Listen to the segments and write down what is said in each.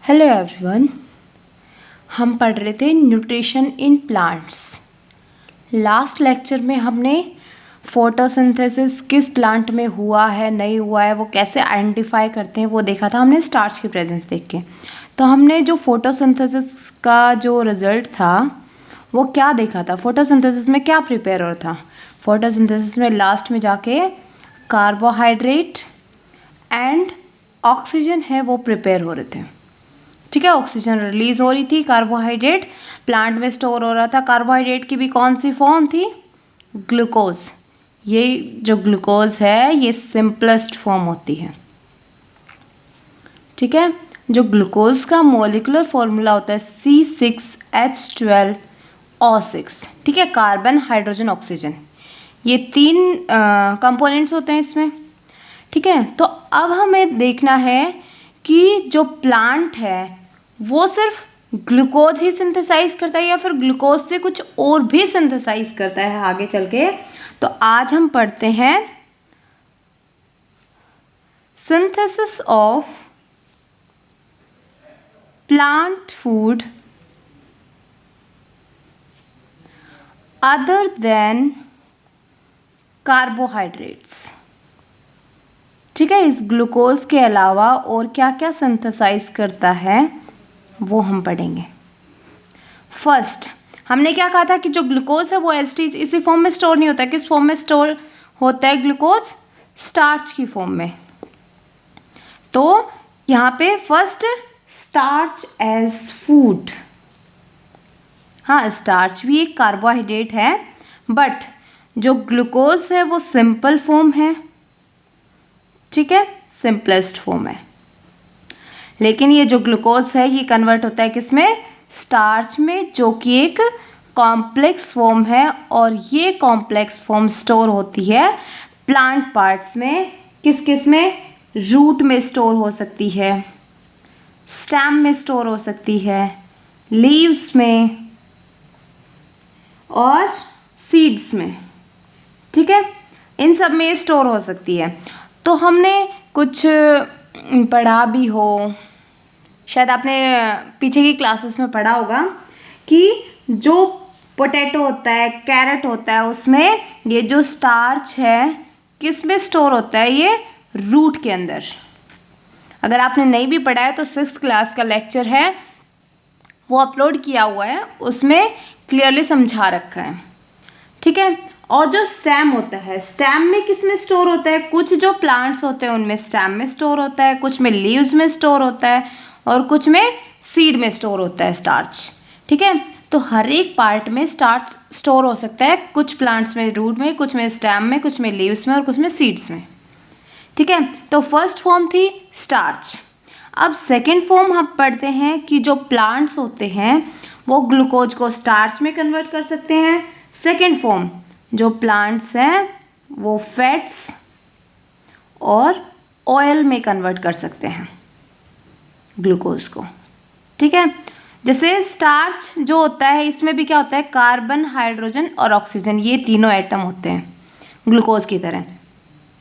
Hello everyone. हम पढ़ रहे थे nutrition in plants. Last lecture में हमने फोटोसिंथेसिस किस प्लांट में हुआ है नहीं हुआ है, वो कैसे आइडेंटिफाई करते हैं वो देखा था हमने स्टार्च की प्रेजेंस देख के। तो हमने जो फोटोसिंथेसिस का जो रिज़ल्ट था वो क्या देखा था, फोटोसिंथेसिस में क्या प्रिपेयर हो रहा था। फोटोसिंथेसिस में लास्ट में जाके कार्बोहाइड्रेट एंड ऑक्सीजन है वो प्रिपेयर हो रहे थे। ठीक है, ऑक्सीजन रिलीज हो रही थी, कार्बोहाइड्रेट प्लांट में स्टोर हो रहा था। कार्बोहाइड्रेट की भी कौन सी फॉर्म थी? ग्लूकोज। ये जो ग्लूकोज है ये सिंपलेस्ट फॉर्म होती है। ठीक है, जो ग्लूकोज का मॉलिक्यूलर फॉर्मूला होता है C6H12O6। ठीक है, कार्बन हाइड्रोजन ऑक्सीजन, ये तीन कंपोनेंट्स होते हैं इसमें। ठीक है, तो अब हमें देखना है कि जो प्लांट है वो सिर्फ ग्लूकोज ही सिंथेसाइज करता है या फिर ग्लूकोज से कुछ और भी सिंथेसाइज करता है आगे चल के। तो आज हम पढ़ते हैं synthesis of plant food other than carbohydrates. ठीक है, इस ग्लूकोज के अलावा और क्या क्या सिंथेसाइज करता है वो हम पढ़ेंगे। फर्स्ट हमने क्या कहा था कि जो ग्लूकोज है वो एसिड इसी फॉर्म में स्टोर नहीं होता है। किस फॉर्म में स्टोर होता है ग्लूकोज? स्टार्च की फॉर्म में। तो यहाँ पे फर्स्ट स्टार्च एज फूड। हाँ, स्टार्च भी एक कार्बोहाइड्रेट है बट जो ग्लूकोज है वो सिंपल फॉर्म है। ठीक है, सिंपलेस्ट फॉर्म है। लेकिन ये जो ग्लूकोज है ये कन्वर्ट होता है किसमें? स्टार्च में, जो कि एक कॉम्प्लेक्स फॉर्म है। और ये कॉम्प्लेक्स फॉर्म स्टोर होती है प्लांट पार्ट्स में। किस किस में? रूट में स्टोर हो सकती है, स्टेम में स्टोर हो सकती है, लीव्स में और सीड्स में। ठीक है, इन सब में स्टोर हो सकती है। तो हमने कुछ पढ़ा भी हो, शायद आपने पीछे की क्लासेस में पढ़ा होगा कि जो पोटैटो होता है, कैरेट होता है, उसमें ये जो स्टार्च है किस में स्टोर होता है? ये रूट के अंदर। अगर आपने नहीं भी पढ़ा है तो 6th क्लास का लेक्चर है वो अपलोड किया हुआ है, उसमें क्लियरली समझा रखा है। ठीक है, और जो स्टेम होता है, स्टेम में किस में स्टोर होता है? कुछ जो प्लांट्स होते हैं उनमें स्टेम में स्टोर होता है, कुछ में लीव्स में स्टोर होता है और कुछ में सीड में स्टोर होता है स्टार्च। ठीक है, तो हर एक पार्ट में स्टार्च स्टोर हो सकता है, कुछ प्लांट्स में रूट में, कुछ में स्टेम में, कुछ में लीव्स में और कुछ में सीड्स में। ठीक है, तो फर्स्ट फॉर्म थी स्टार्च। अब सेकेंड फॉर्म हम पढ़ते हैं कि जो प्लांट्स होते हैं वो ग्लूकोज को स्टार्च में कन्वर्ट कर सकते हैं। सेकेंड फॉर्म जो प्लांट्स हैं वो फैट्स और ऑयल में कन्वर्ट कर सकते हैं ग्लूकोज को। ठीक है, जैसे स्टार्च जो होता है इसमें भी क्या होता है? कार्बन, हाइड्रोजन और ऑक्सीजन, ये तीनों एटम होते हैं ग्लूकोज की तरह।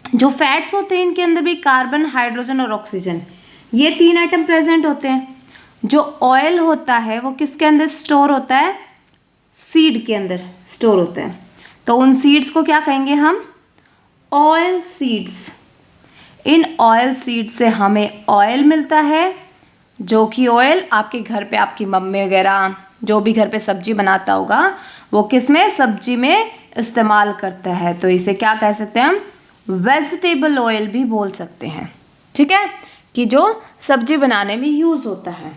जो फैट्स होते हैं इनके अंदर भी कार्बन, हाइड्रोजन और ऑक्सीजन, ये तीन एटम प्रेजेंट होते हैं। जो ऑयल होता है वो किसके अंदर स्टोर होता है? सीड के अंदर स्टोर होता है। तो उन सीड्स को क्या कहेंगे हम? Oil seeds. In oil seed से हमें ऑयल मिलता है, जो कि ऑयल आपके घर पे आपकी मम्मी वगैरह जो भी घर पे सब्जी बनाता होगा वो किस में? सब्जी में इस्तेमाल करता है। तो इसे क्या कह सकते हैं हम? वेजिटेबल ऑयल भी बोल सकते हैं। ठीक है, कि जो सब्जी बनाने में यूज़ होता है।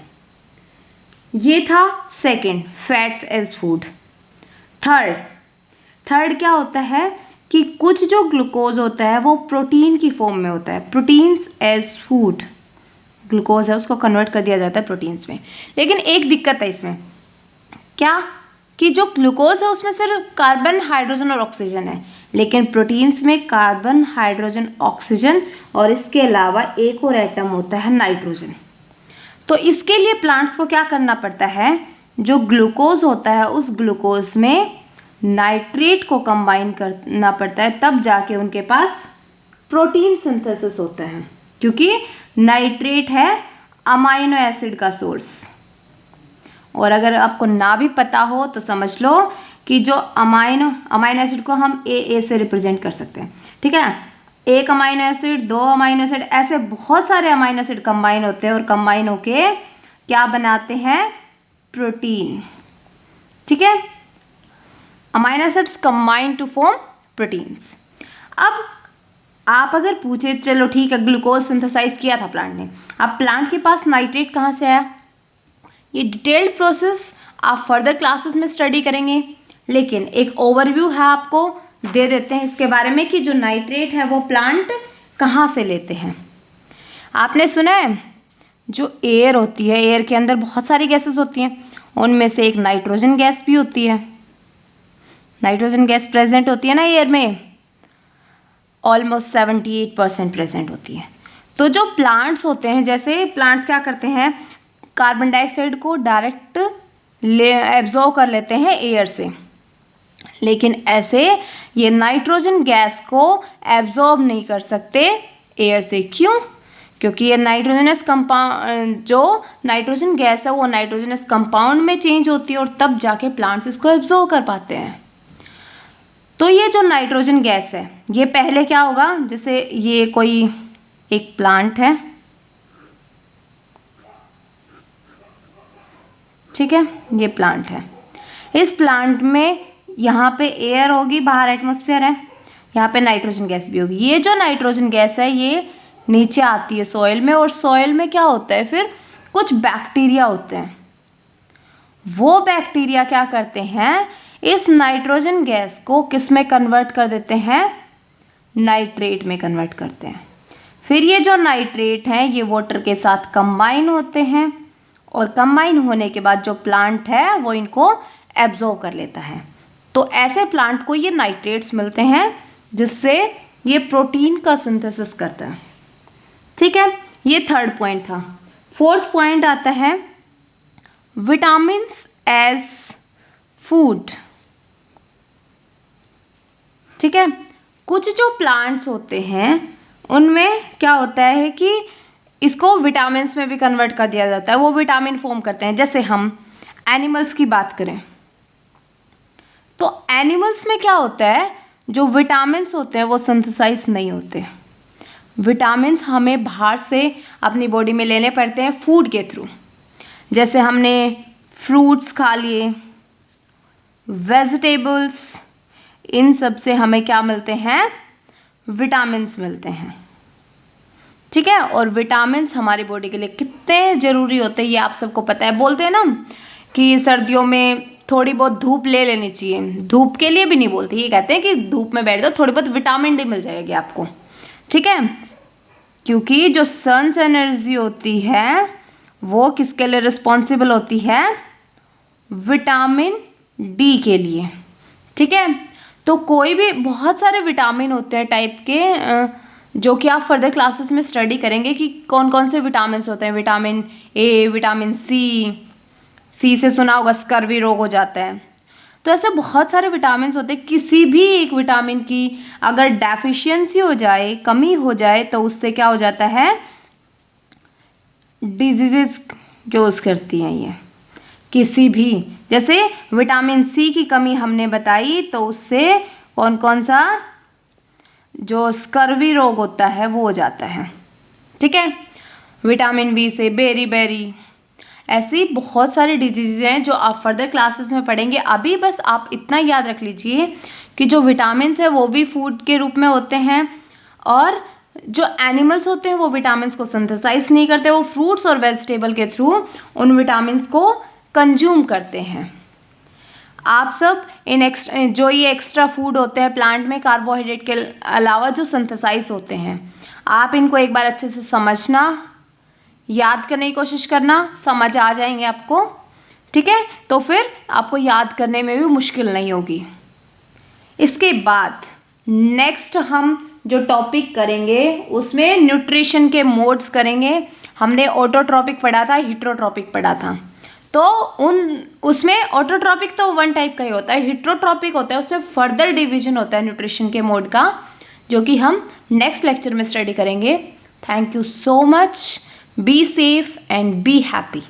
ये था second, fats as food. Third क्या होता है कि कुछ जो ग्लूकोज होता है वो प्रोटीन की फॉर्म में होता है, प्रोटीन्स एज फूड। ग्लूकोज है उसको कन्वर्ट कर दिया जाता है प्रोटीन्स में। लेकिन एक दिक्कत है इसमें, क्या? कि जो ग्लूकोज है उसमें सिर्फ कार्बन, हाइड्रोजन और ऑक्सीजन है, लेकिन प्रोटीन्स में कार्बन, हाइड्रोजन, ऑक्सीजन और इसके अलावा एक और एटम होता है नाइट्रोजन। तो इसके लिए प्लांट्स को क्या करना पड़ता है? जो ग्लूकोज होता है उस ग्लूकोज में नाइट्रेट को कंबाइन करना पड़ता है, तब जाके उनके पास प्रोटीन सिंथेसिस होता है। क्योंकि नाइट्रेट है अमाइनो एसिड का सोर्स। और अगर आपको ना भी पता हो तो समझ लो कि जो अमाइनो एसिड को हम ए से रिप्रेजेंट कर सकते हैं, ठीक है। एक अमाइनो एसिड, दो अमाइनो एसिड, ऐसे बहुत सारे अमाइनो एसिड कंबाइन होते हैं और कंबाइन होके क्या बनाते हैं, प्रोटीन, ठीक है। Amino acids combine to form proteins. अब आप अगर पूछे चलो ठीक है ग्लूकोज सिंथेसाइज किया था प्लांट ने, अब प्लांट के पास नाइट्रेट कहाँ से आया, ये डिटेल्ड प्रोसेस आप फर्दर क्लासेस में स्टडी करेंगे, लेकिन एक ओवरव्यू है आपको दे देते हैं इसके बारे में कि जो नाइट्रेट है वो प्लांट कहाँ से लेते हैं। आपने सुना है जो एयर होती है, एयर के अंदर बहुत सारी गैसेस होती हैं, उनमें से एक नाइट्रोजन गैस भी होती है। नाइट्रोजन गैस प्रेजेंट होती है ना एयर में, ऑलमोस्ट 78% प्रेजेंट होती है। तो जो प्लांट्स होते हैं, जैसे प्लांट्स क्या करते हैं, कार्बन डाइऑक्साइड को डायरेक्ट एब्जॉर्ब कर लेते हैं एयर से, लेकिन ऐसे ये नाइट्रोजन गैस को एब्जॉर्ब नहीं कर सकते एयर से। क्यों? क्योंकि ये नाइट्रोजनस कंपाउंड, जो नाइट्रोजन गैस है वो नाइट्रोजनस कंपाउंड में चेंज होती है और तब जाके प्लांट्स इसको एब्जॉर्ब कर पाते हैं। तो ये जो नाइट्रोजन गैस है ये पहले क्या होगा, जैसे ये कोई एक प्लांट है, ठीक है, ये प्लांट है। इस प्लांट में यहाँ पे एयर होगी, बाहर एटमॉस्फेयर है, यहाँ पे नाइट्रोजन गैस भी होगी। ये जो नाइट्रोजन गैस है ये नीचे आती है सॉइल में, और सॉइल में क्या होता है, फिर कुछ बैक्टीरिया होते हैं। वो बैक्टीरिया क्या करते हैं, इस नाइट्रोजन गैस को किस में कन्वर्ट कर देते हैं, नाइट्रेट में कन्वर्ट करते हैं। फिर ये जो नाइट्रेट हैं ये वाटर के साथ कंबाइन होते हैं, और कंबाइन होने के बाद जो प्लांट है वो इनको एब्जॉर्ब कर लेता है। तो ऐसे प्लांट को ये नाइट्रेट्स मिलते हैं जिससे ये प्रोटीन का सिंथेसिस करता है, ठीक है। ये थर्ड पॉइंट था। फोर्थ पॉइंट आता है विटामिन्स एज फूड, ठीक है। कुछ जो प्लांट्स होते हैं उनमें क्या होता है कि इसको विटामिन्स में भी कन्वर्ट कर दिया जाता है, वो विटामिन फॉर्म करते हैं। जैसे हम एनिमल्स की बात करें तो एनिमल्स में क्या होता है, जो विटामिन्स होते हैं वो सिंथेसाइज नहीं होते। विटामिन्स हमें बाहर से अपनी बॉडी में लेने पड़ते हैं फूड के थ्रू। जैसे हमने फ्रूट्स खा लिए, वेजिटेबल्स, इन सब से हमें क्या मिलते हैं, विटामिन्स मिलते हैं, ठीक है। और विटामिन्स हमारी बॉडी के लिए कितने ज़रूरी होते हैं ये आप सबको पता है। बोलते हैं ना कि सर्दियों में थोड़ी बहुत धूप ले लेनी चाहिए, धूप के लिए भी नहीं बोलते, ये कहते हैं कि धूप में बैठ दो, थोड़ी बहुत विटामिन डी मिल जाएगी आपको, ठीक है। क्योंकि जो सन्स एनर्जी होती है वो किसके लिए रिस्पॉन्सिबल होती है, विटामिन डी के लिए, ठीक है। तो कोई भी बहुत सारे विटामिन होते हैं टाइप के, जो कि आप फर्दर क्लासेस में स्टडी करेंगे कि कौन कौन से विटामिन होते हैं। विटामिन ए, विटामिन सी से सुना होगा स्कर्वी रोग हो जाता है। तो ऐसे बहुत सारे विटामिन होते हैं, किसी भी एक विटामिन की अगर डेफिशिएंसी हो जाए, कमी हो जाए, तो उससे क्या हो जाता है, डिजीजेस क्योज करती हैं ये किसी भी। जैसे विटामिन सी की कमी हमने बताई तो उससे कौन कौन सा जो स्कर्वी रोग होता है वो हो जाता है, ठीक है। विटामिन बी से बेरी, ऐसी बहुत सारी डिजीज़ हैं जो आप फर्दर क्लासेस में पढ़ेंगे। अभी बस आप इतना याद रख लीजिए कि जो विटामिन्स है वो भी फूड के रूप में होते हैं, और जो एनिमल्स होते हैं वो विटामिन्स को सिंथेसाइज नहीं करते, वो फ्रूट्स और वेजिटेबल के थ्रू उन विटामिन्स को कंज्यूम करते हैं। आप सब इन जो ये एक्स्ट्रा फूड होते हैं प्लांट में कार्बोहाइड्रेट के अलावा जो सिंथेसाइज होते हैं, आप इनको एक बार अच्छे से समझना, याद करने की कोशिश करना, समझ आ जाएंगे आपको, ठीक है। तो फिर आपको याद करने में भी मुश्किल नहीं होगी। इसके बाद नेक्स्ट हम जो टॉपिक करेंगे उसमें न्यूट्रिशन के मोड्स करेंगे। हमने ऑटोट्रॉपिक पढ़ा था, हिट्रोट्रॉपिक पढ़ा था। तो उसमें ऑटोट्रॉपिक तो वन टाइप का ही होता है, हिट्रोट्रॉपिक होता है, उसमें फर्दर डिवीजन होता है न्यूट्रिशन के मोड का, जो कि हम नेक्स्ट लेक्चर में स्टडी करेंगे। Thank you so much. Be safe and be happy.